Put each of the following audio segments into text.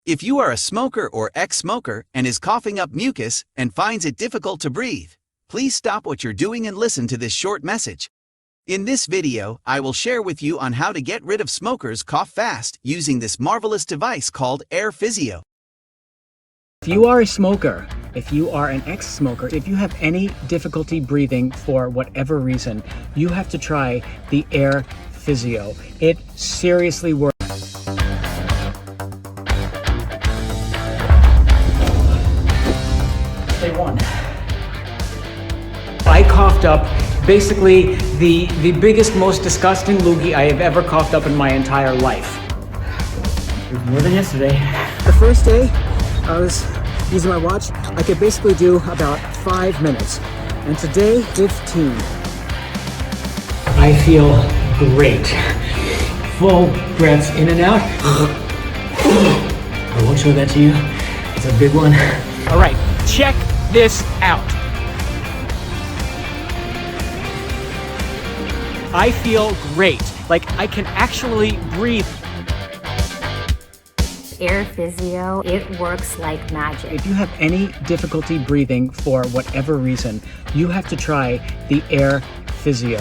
If you are a smoker or ex-smoker and is coughing up mucus and finds it difficult to breathe, please stop what you're doing and listen to this short message. In this video, I will share with you on how to get rid of smokers' cough fast using this marvelous device called Air Physio. If you are a smoker, if you are an ex-smoker, if you have any difficulty breathing for whatever reason, you have to try the Air Physio. It seriously works. Day one. I coughed up basically the biggest, most disgusting loogie I have ever coughed up in my entire life. It was more than yesterday. The first day I was using my watch, I could basically do about 5 minutes. And today, 15. I feel great. Full breaths in and out. I won't show that to you. It's a big one. All right, check this out. I feel great. Like I can actually breathe. Air Physio, it works like magic. If you have any difficulty breathing for whatever reason, you have to try the Air Physio.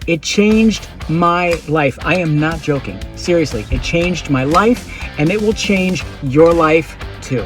It changed my life. I am not joking. Seriously, it changed my life and it will change your life too.